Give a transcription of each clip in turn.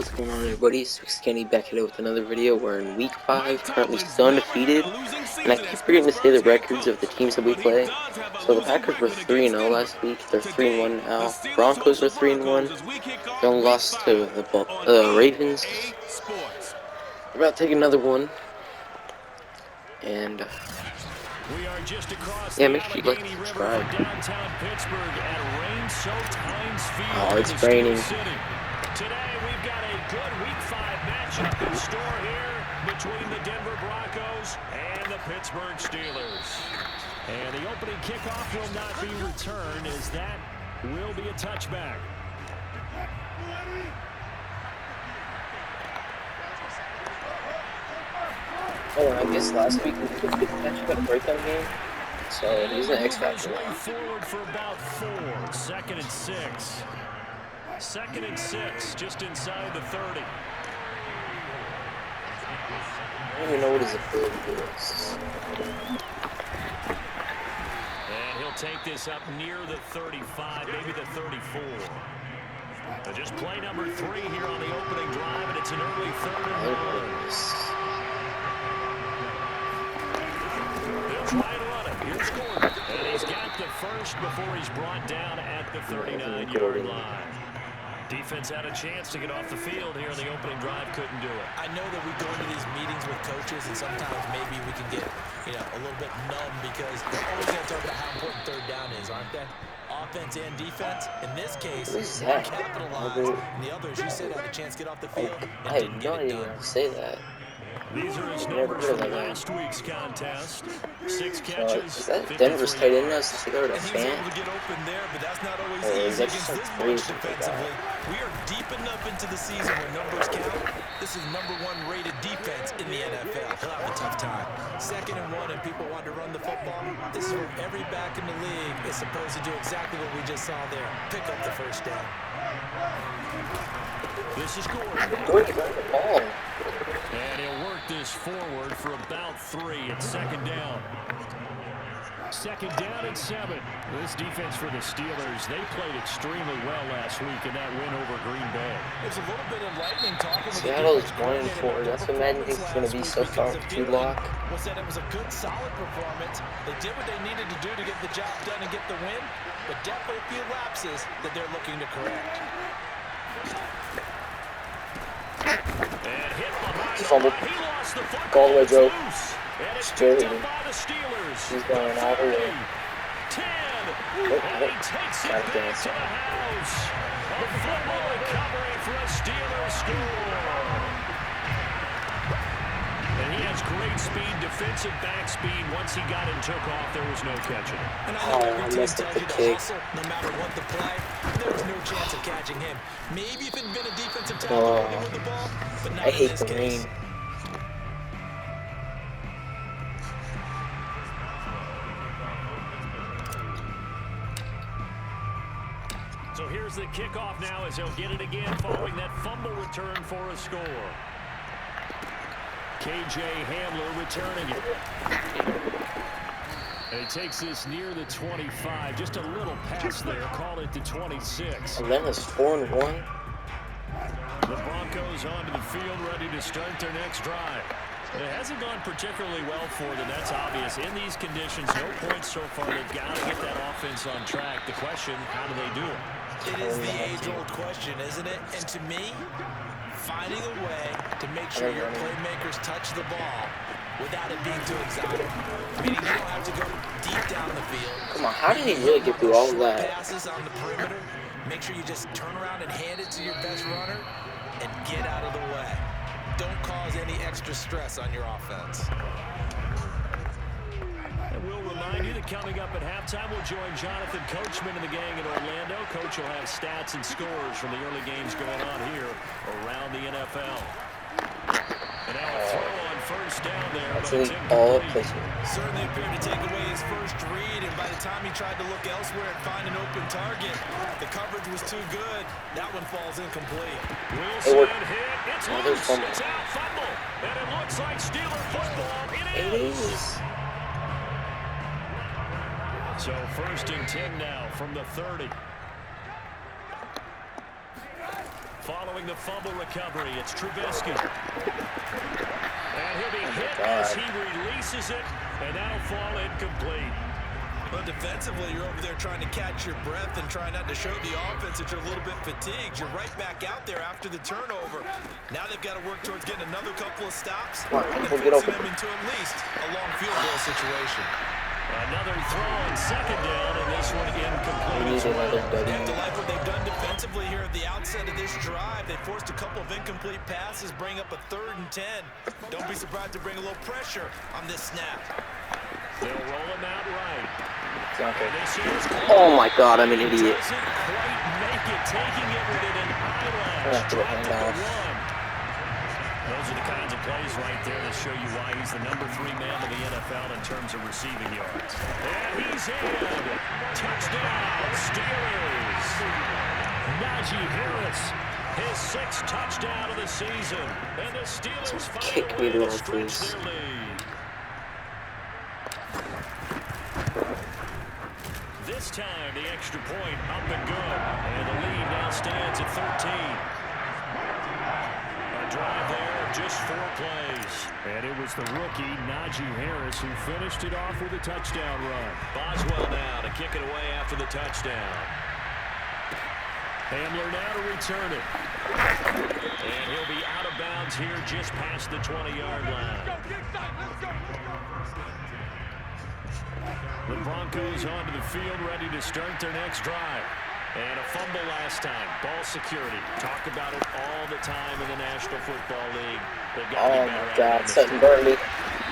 What's going on, everybody? It's Kenny back here with another video. We're in week 5, currently still undefeated, and I keep forgetting to say the records of the teams that we play. So the Packers were 3-0 last week. They're 3-1 now. Broncos are 3-1. They only lost to the Ravens. They're about to take another one, and yeah, make sure you like and subscribe. Oh, it's raining. Today we've got a good Week 5 matchup in store here between the Denver Broncos and the Pittsburgh Steelers. And the opening kickoff will not be returned, as that will be a touchback. Oh, I guess last week we took the catch got a breakdown game, so he's an X factor. Forward for about 4, 2nd and 6. 2nd and 6, just inside the 30. I don't even know what his ability is. And he'll take this up near the 35, maybe the 34. Just play number 3 here on the opening drive, and it's an early 3rd and 1. They'll try and run it. Here's Gordon. And he's got the first before he's brought down at the 39-yard line. Defense had a chance to get off the field here in the opening drive, couldn't do it. I know that we go into these meetings with coaches, and sometimes maybe we can get, a little bit numb because they're always going to talk about how important 3rd down is, aren't they? Offense and defense. In this case, one capitalized, and the others, you said, had a chance to get off the field and didn't get it done. I say that. These are his numbers from last week's contest. 6 catches. Is that Denver's tight end now since they got a fan? Able to get open there, but that's not always easy against this bunch defensively. We are deep enough into the season when numbers count. This is #1 rated defense in the NFL. He'll have a tough time. 2nd and 1, and people want to run the football. This is where every back in the league is supposed to do exactly what we just saw there. Pick up the first down. This is Gordon. Where's the ball? And he'll work this forward for about 3 at 2nd down. 2nd down and 7. This defense for the Steelers, they played extremely well last week in that win over Green Bay. There's a little bit of lightning talking. Seattle's 1-4. That's what Madden thinks is going to be so far with 2 lock. Was that it was a good, solid performance. They did what they needed to do to get the job done and get the win, but definitely a few lapses that they're looking to correct. And hit behind. Fumble. He lost the football. Go all the way, Joe. And it's Straight. picked up by the Steelers. He's going all the way. 10. And he takes it back to the house. A fumble recovery for a Steelers score. And he has great speed, defensive back speed. Once he got and took off, there was no catching. And I know every team tells you to hustle no matter what the play. There was no chance of catching him. Maybe if it had been a defensive tackle with the ball, but not in this case. So here's the kickoff now as he'll get it again following that fumble return for a score. KJ Hamler returning it. And he takes this near the 25. Just a little pass there. Call it the 26. Atlanta's 4-1. The Broncos onto the field ready to start their next drive. It hasn't gone particularly well for them. That's obvious. In these conditions, no points so far. They've got to get that offense on track. The question, how do they do it? It is the age-old question, isn't it? And to me, finding a way to make sure your playmakers touch the ball without it being too exotic. Meaning you don't have to go deep down the field. Come on, how did he really get through all of that? Passes on the perimeter. Make sure you just turn around and hand it to your best runner and get out of the way. Don't cause any extra stress on your offense. And we'll remind you that coming up at halftime, we'll join Jonathan Coachman and the gang in Orlando. Coach will have stats and scores from the early games going on here around the NFL. And now a throw on first down there. Actually, all placement. Certainly appeared to take away his first read, and by the time he tried to look elsewhere and find an open target, the coverage was too good. That one falls incomplete. Wilson hit. It's loose. It's out. Fumble. And it looks like Steeler football. It is. So 1st and 10 now from the 30. Following the fumble recovery, it's Trubisky. And he'll be hit as he releases it, and that'll fall incomplete. Well, defensively, you're over there trying to catch your breath and try not to show the offense that you're a little bit fatigued. You're right back out there after the turnover. Now they've got to work towards getting another couple of stops and forcing them into at least a long field goal situation. Another throw on second down, and this one incomplete as well. You have to like what they've done defensively here at the outset of this drive. They forced a couple of incomplete passes, bring up a 3rd and 10. Don't be surprised to bring a little pressure on this snap. They'll roll him out right. Oh my God, I'm an idiot. Doesn't quite make it, taking it within an eyelash. Dropped at the 1. Those are the kinds of plays right there that show you why he's the number 3 man of the NFL in terms of receiving yards. And he's in. Touchdown, Steelers. Najee Harris, his 6th touchdown of the season. And the Steelers find a way to stretch their lead. This time, the extra point up and good. And the lead now stands at 13. A drive there of just 4 plays. And it was the rookie, Najee Harris, who finished it off with a touchdown run. Boswell now to kick it away after the touchdown. Hamler now to return it. And he'll be out of bounds here just past the 20-yard line. The Broncos onto the field, ready to start their next drive. And a fumble last time. Ball security. Talk about it all the time in the National Football League. They've got to be better my God, at it. Sutton Burnley.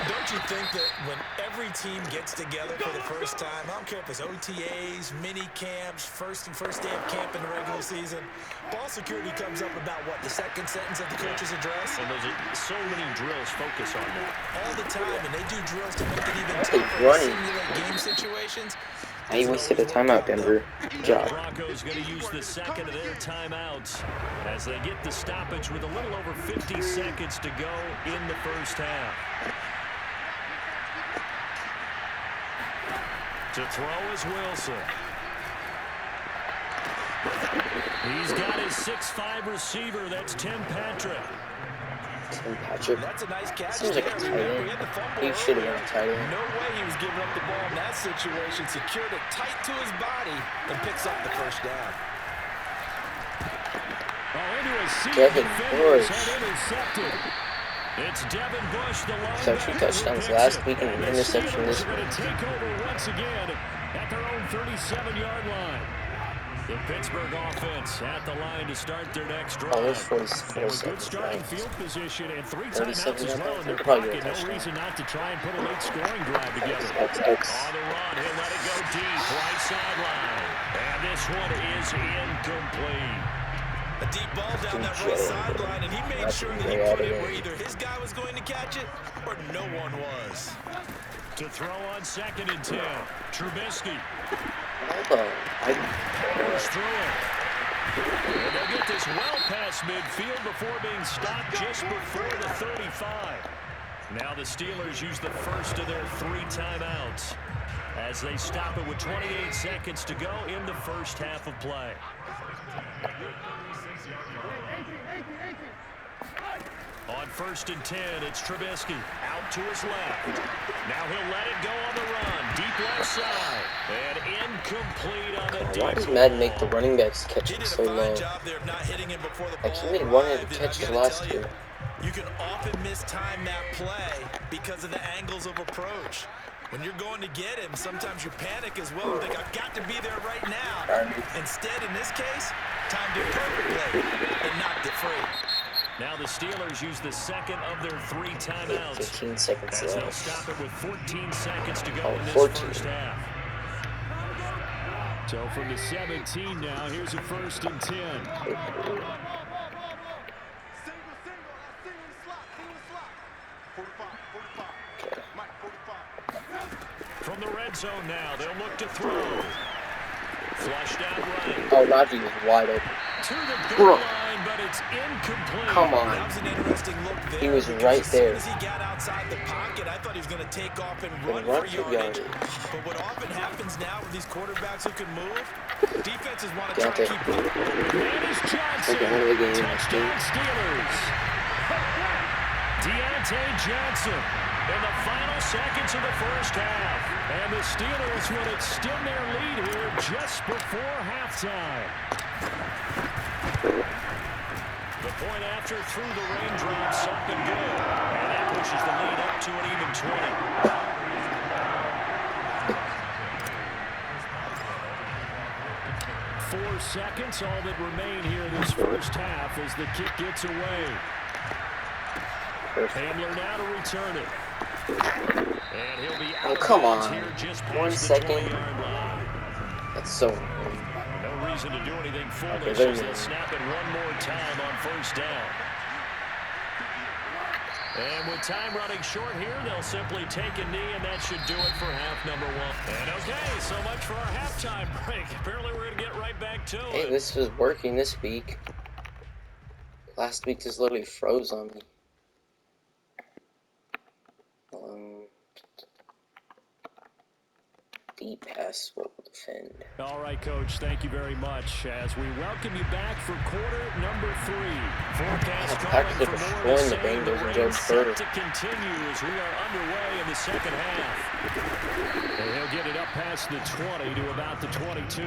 Don't you think that when every team gets together for the first time, I don't care if it's OTAs, mini camps, first day of camp in the regular season, ball security comes up about what, the second sentence of the coach's address? And those are so many drills focus on that. All the time, and they do drills to make it even tougher to simulate game situations. I wasted a timeout, Denver. Good job. The Broncos going to use the second of their timeouts as they get the stoppage with a little over 50 seconds to go in the first half. To throw is Wilson. He's got his 6'5" receiver. That's Tim Patrick. Patrick. That's a nice catch. Seems like a tight end. He should have been a tight end. No way he was giving up the ball in that situation. Secured it tight to his body and picks up the first down. Devin Bush. It's Devin Bush, the So 2 touchdowns last week and an interception this week. Take over once again at their own 37-yard line. The Pittsburgh offense at the line to start their next drive. Oh, there's 44 With good seconds starting left. field position and 3 37 timeouts as well in their probably pocket. a No touchdown. reason not to try and put a late scoring drive together. X. On the run, he'll let it go deep, right sideline. And this one is incomplete. A deep ball down that right sideline, and he made sure that he put it where either his guy was going to catch it or no one was. To throw on 2nd and 10, Trubisky. Goes through it. And they'll get this well past midfield before being stopped just before the 35. Now the Steelers use the first of their 3 timeouts as they stop it with 28 seconds to go in the first half of play. On 1st and 10, it's Trubisky out to his left. Now he'll let it go on the run. Deep left side. And incomplete on the deep. Why does Madden make the running backs catch it so low? Like he made one of the catches last year. You can often mistime that play because of the angles of approach. When you're going to get him, sometimes you panic as well and think, I've got to be there right now. Instead, in this case, timed it perfectly and knocked it free. Now the Steelers use the second of their 3 timeouts. 15 seconds as they'll left. stop it with 14 seconds to go in this 14. first half. So from the 17 now, here's a 1st and 10. From the red zone now, they'll look to throw. Flushed out right. Oh, Najee was wide open. To the goal line, but it's incomplete. Come on. That was an interesting look there. He was right there. As soon as he got outside the pocket, I thought he was going to take off and run for yardage. But what often happens now with these quarterbacks who can move, defenses want to try to keep up. That is Johnson. Touchdown Steelers. Deontay Johnson in the final seconds of the first half. And the Steelers will extend their lead here just before halftime. The point after through the raindrops up and good. And that pushes the lead up to an even 20. 4 seconds, all that remain here this first half as the kick gets away. Hamler now to return it. And he'll be out come on. here just 1 past the second. 20-yard line. That's so No reason to do anything foolish Okay, as they'll snap it one more time on first down. And with time running short here, they'll simply take a knee, and that should do it for half number one. And okay, so much for our halftime break. Apparently we're going to get right back to it. Hey, this was working this week. Last week just literally froze on me. Deep pass will defend. All right, Coach, thank you very much as we welcome you back for quarter number 3. Forecast calling for more of the same. The rain set to continue as we are underway in the second half. And he'll get it up past the 20 to about the 22.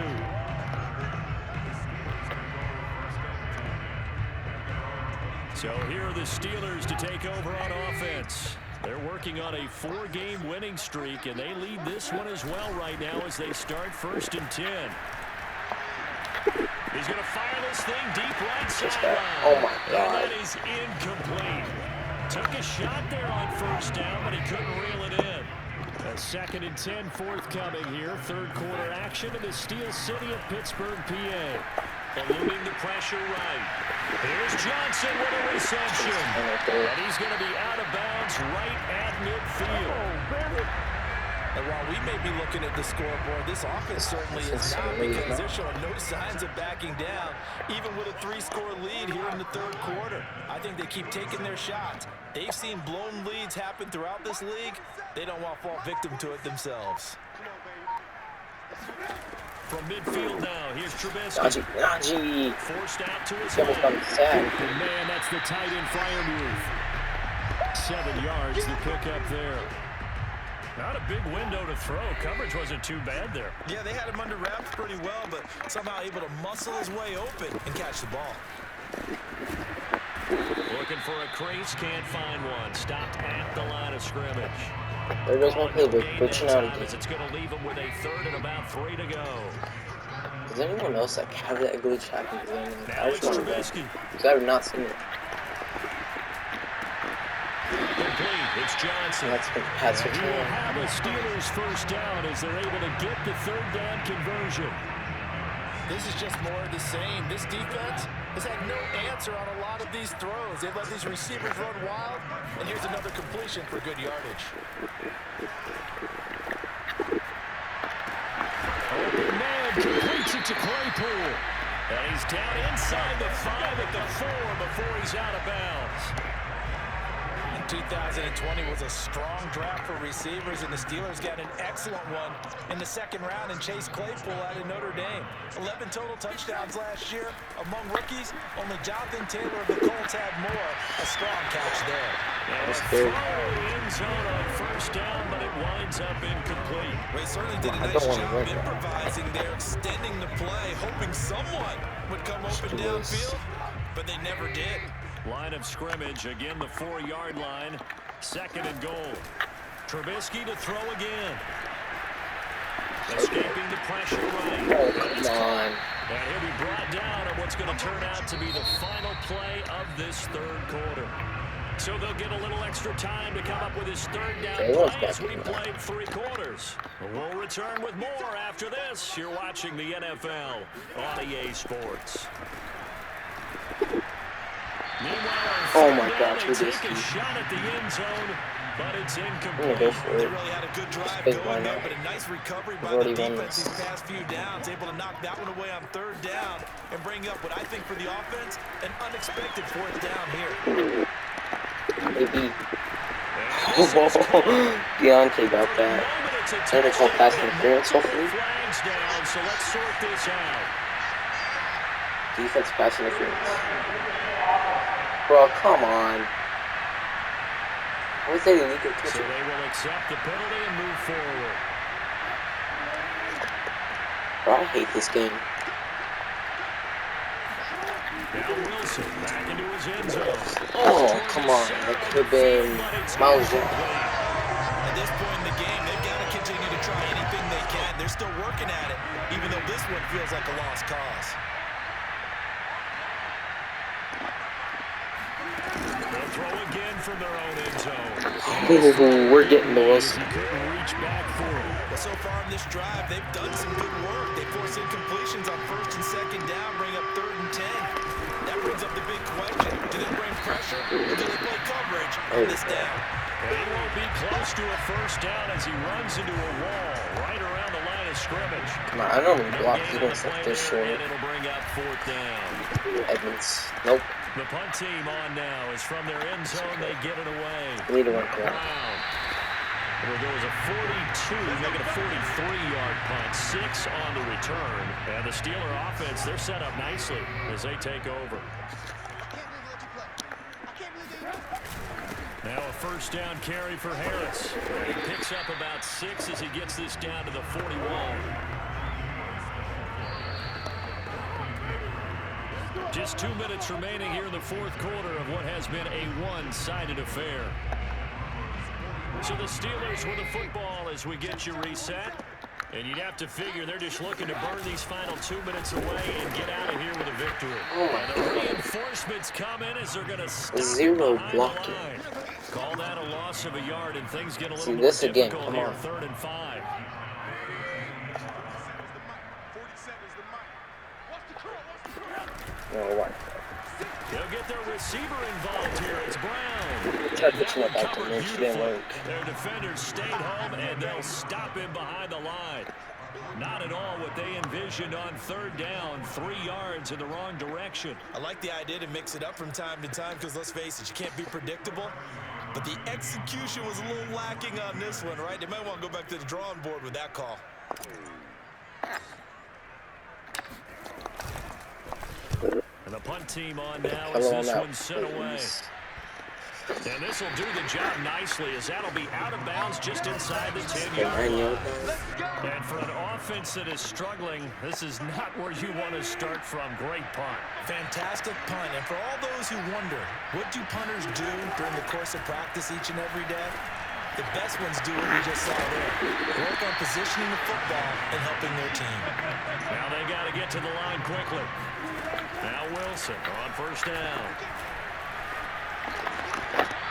So here are the Steelers to take over on offense. They're working on a 4-game winning streak, and they lead this one as well right now as they start 1st and 10. He's going to fire this thing deep right sideline. Oh, my God. And that is incomplete. Took a shot there on first down, but he couldn't reel it in. A 2nd and 10 forthcoming here. Third quarter action in the Steel City of Pittsburgh, PA. Eluding the pressure right. Here's Johnson with a reception. And he's going to be out of bounds right at midfield. And while we may be looking at the scoreboard, this offense certainly is not, because they're showing no signs of backing down, even with a 3-score lead here in the third quarter. I think they keep taking their shots. They've seen blown leads happen throughout this league. They don't want to fall victim to it themselves. From midfield now, here's Trubisky. Najee. Forced out to his Almost got hand. sacked. And man, that's the tight end fire move. 7 yards, the pickup there. Not a big window to throw. Coverage wasn't too bad there. Yeah, they had him under wraps pretty well, but somehow able to muscle his way open and catch the ball. Looking for a crease, can't find one. Stopped at the line of scrimmage. There goes my playbook, glitching out again. It's going to leave him with a 3rd and about 3 to go. Does anyone else like have that glitch happen to them? Now it's Trubisky. Because I have not seen it. Complete. It's Johnson. That's been pass He will have a Steelers first down as they're able to get the 3rd down conversion. This is just more of the same. This defense has had no answer on a lot of these throws. They've let these receivers run wild, and here's another completion for good yardage. Open man completes it to Claypool. And he's down inside the 5 at the 4 before he's out of bounds. 2020 was a strong draft for receivers, and the Steelers got an excellent one in the 2nd round in Chase Claypool out of Notre Dame. 11 total touchdowns last year. Among rookies, only Jonathan Taylor of the Colts had more. A strong catch there. And a throw end zone on first down, but it winds up incomplete. They certainly did a nice job improvising there, extending the play, hoping someone would come open downfield, but they never did. Line of scrimmage, again the 4-yard line. 2nd and goal. Trubisky to throw again. Escaping the pressure right. Oh, come on. And he'll be brought down on what's going to turn out to be the final play of this 3rd quarter. So they'll get a little extra time to come up with his 3rd down play as we played 3 quarters. We'll return with more after this. You're watching the NFL on EA Sports. Oh my God, they take Trubisky. a shot at the end zone, but it's I'm gonna go incomplete. for They it. really had a good Just drive because why going there, not? but a nice recovery I've by the already won defense this. these past few downs, able to knock that one away on third down and bring up what I think for the offense, an unexpected fourth down here. Maybe. Deontay got that. And they call pass interference, hopefully. Flags down, so let's sort this out. Defense pass interference. Bro, come on. What was that illegal touch? So they will accept the penalty and move forward. Bro, I hate this game. Now Wilson back into his end zone. Oh, come on. That could have been Miles. At this point in the game, they've got to continue to try anything they can. They're still working at it, even though this one feels like a lost cause. They'll throw again from their own end zone. Ooh, we're getting the Wilson. He couldn't reach back for it. Well, so far in this drive, they've done some good work. They force incompletions on first and second down, bring up third and 10. That brings up the big question. Do they bring pressure or do they play coverage on this down? And he won't be close to a first down as he runs into a wall right around the line of scrimmage. Come on, I normally block defense like this short. And it'll bring up fourth down. Edmonds. Nope. The punt team on now is from their end zone. They get it away. Leader went down. Well, there was a 42, making a 43-yard punt, 6 on the return. And the Steeler offense, they're set up nicely as they take over. Now a first down carry for Harris. He picks up about 6 as he gets this down to the 41. Just 2 minutes remaining here in the fourth quarter of what has been a one-sided affair. So the Steelers with the football as we get you reset. And you'd have to figure they're just looking to burn these final 2 minutes away and get out of here with a victory. And the reinforcements come in as they're going to stop Zero blocking. the line. Call that a loss of a yard, and things get a little more this again. difficult Come here, on. 3rd and 5. No, what? They'll get their receiver involved here. It's Brown. Tried pitching up out to me. She didn't work. Their defenders stayed home, and they'll stop him behind the line. Not at all what they envisioned on 3rd down, 3 yards in the wrong direction. I like the idea to mix it up from time to time because, let's face it, you can't be predictable. But the execution was a little lacking on this one, right? They might want to go back to the drawing board with that call. And the punt team on now as this one's sent away. And this will do the job nicely as that'll be out of bounds just inside the 10-yard line. And for an offense that is struggling, this is not where you want to start from. Great punt. Fantastic punt. And for all those who wonder, what do punters do during the course of practice each and every day? The best ones do what we just saw there. Work on positioning the football and helping their team. Now they got to get to the line quickly. Now Wilson on first down.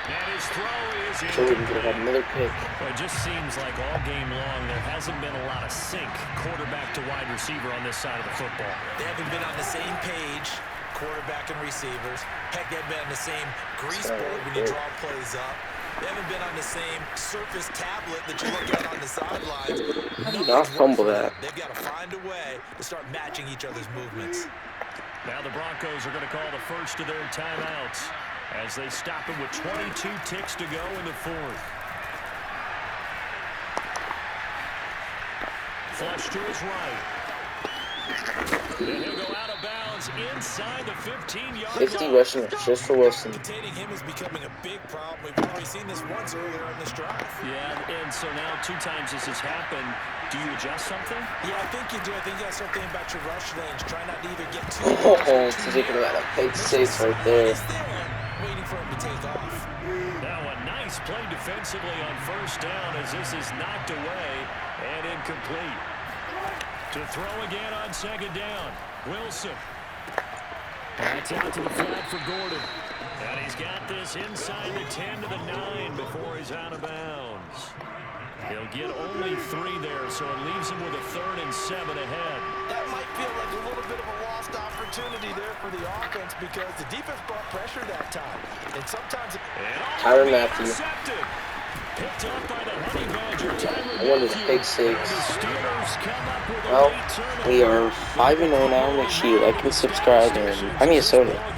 And his throw is in. Jordan could have had another pick. Well, it just seems like all game long there hasn't been a lot of sync quarterback to wide receiver on this side of the football. They haven't been on the same page, quarterback and receivers. Heck, they've been on the same grease board when you draw plays up. They haven't been on the same surface tablet that you look at on the sidelines. How did not fumble that? They've got to find a way to start matching each other's movements. Now the Broncos are going to call the first of their timeouts as they stop him with 22 ticks to go in the fourth. Flush to his right. And he'll go out of bounds inside the 15-yard 50 line. rushing just for Wilson. Containing him is becoming a big problem. We've already seen this once earlier in this drive. Yeah, and so now 2 times this has happened. Do you adjust something? Yeah, I think you do. I think you got to start thinking about your rush lanes. Try not to either get too Oh, taking about a fake safe right there. Waiting for him to take off. Now a nice play defensively on first down as this is knocked away and incomplete. To throw again on second down. Wilson. That's out to the flat for Gordon. And he's got this inside the 10 to the 9 before he's out of bounds. He'll get only 3 there, so it leaves him with a 3rd and 7 ahead. That might feel like a little bit of a lost opportunity there for the offense because the defense brought pressure that time. And sometimes Tyrann Mathieu. intercepted. Picked off by the Honey Badger Tyrann I wanted a Matthew. pick And the six. Steelers come up with a Well, late we turnover. are 5-0 now. Make sure you like and subscribe and buy me a soda.